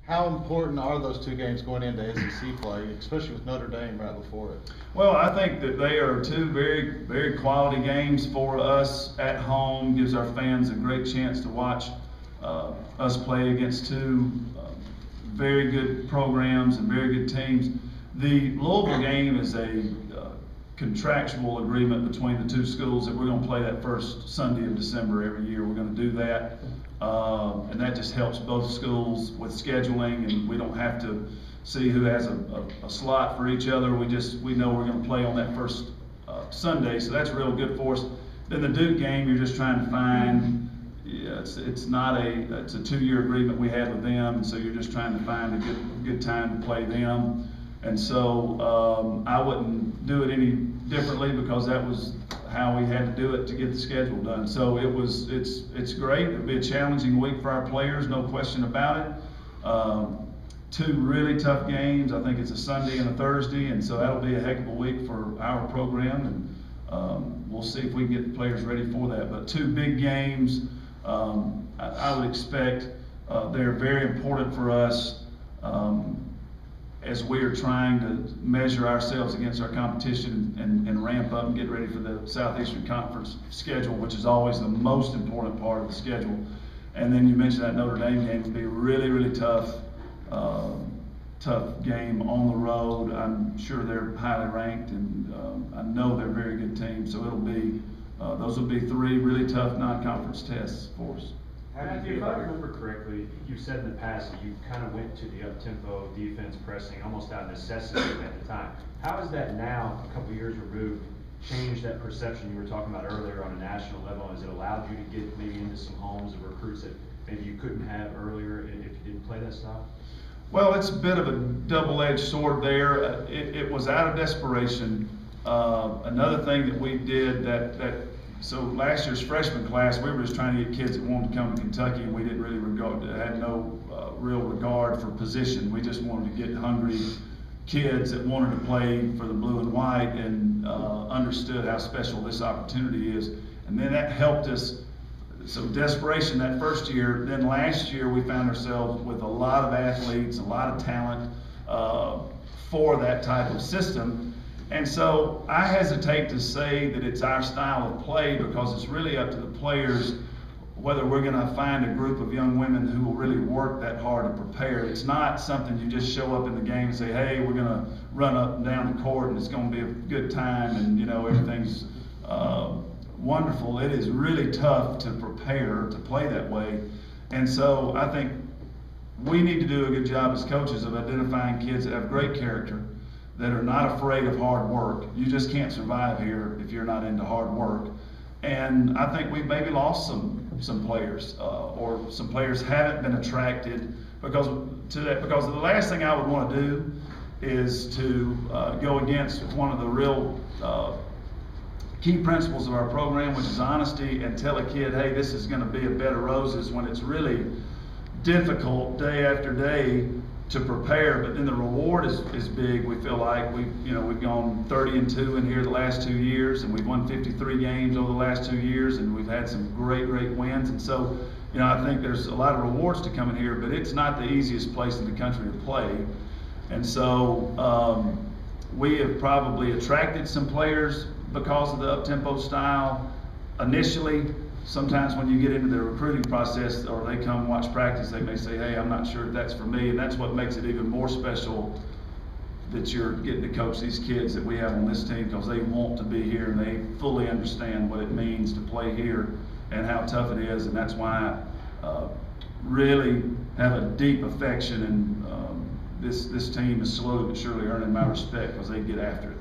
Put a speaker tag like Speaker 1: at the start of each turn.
Speaker 1: How important are those two games going into SEC play, especially with Notre Dame right before it?
Speaker 2: Well, I think that they are two very, very quality games for us at home. Gives our fans a great chance to watch us play against two very good programs and very good teams. The Louisville game is a contractual agreement between the two schools that we're going to play that first Sunday of December every year. We're going to do that, and that just helps both schools with scheduling, and we don't have to see who has a slot for each other. We know we're going to play on that first Sunday, so that's real good for us. Then the Duke game, you're just trying to find. Yeah, it's a 2-year agreement we had with them, and so you're just trying to find a good time to play them. And so I wouldn't do it any differently because that was how we had to do it to get the schedule done. So it's great. It'll be a challenging week for our players, no question about it. Two really tough games. I think it's a Sunday and a Thursday, and so that'll be a heck of a week for our program, and we'll see if we can get the players ready for that. But two big games. I would expect they're very important for us as we are trying to measure ourselves against our competition and ramp up and get ready for the Southeastern Conference schedule, which is always the most important part of the schedule. And then you mentioned that Notre Dame game will be a really, really tough game on the road. I'm sure they're highly ranked, and I know they're a very good team. So it'll be those will be three really tough non-conference tests for us.
Speaker 3: Matthew, if I remember correctly, you've said in the past that you kind of went to the up-tempo defense pressing almost out of necessity at the time. How has that now, a couple years removed, changed that perception you were talking about earlier on a national level? Has it allowed you to get maybe into some homes of recruits that maybe you couldn't have earlier if you didn't play that style?
Speaker 2: Well, it's a bit of a double-edged sword there. It was out of desperation. Another thing that we did so last year's freshman class, we were just trying to get kids that wanted to come to Kentucky, and we didn't really had no real regard for position. We just wanted to get hungry kids that wanted to play for the blue and white and understood how special this opportunity is. And then that helped us. So desperation that first year. Then last year we found ourselves with a lot of athletes, a lot of talent for that type of system. And so I hesitate to say that it's our style of play because it's really up to the players whether we're going to find a group of young women who will really work that hard to prepare. It's not something you just show up in the game and say, hey, we're going to run up and down the court and it's going to be a good time and everything's wonderful. It is really tough to prepare to play that way. And so I think we need to do a good job as coaches of identifying kids that have great character, that are not afraid of hard work. You just can't survive here if you're not into hard work. And I think we've maybe lost some players, or some players haven't been attracted because the last thing I would want to do is to go against one of the real key principles of our program, which is honesty, and tell a kid, hey, this is going to be a bed of roses, when it's really difficult day after day to prepare, but then the reward is big. We feel like we've gone 30-2 in here the last 2 years, and we've won 53 games over the last 2 years, and we've had some great wins. And so, I think there's a lot of rewards to come in here, but it's not the easiest place in the country to play. And so we have probably attracted some players because of the up-tempo style initially. Sometimes when you get into the recruiting process or they come watch practice, they may say, hey, I'm not sure if that's for me. And that's what makes it even more special that you're getting to coach these kids that we have on this team, because they want to be here and they fully understand what it means to play here and how tough it is. And that's why I really have a deep affection, and this team is slowly but surely earning my respect because they get after it.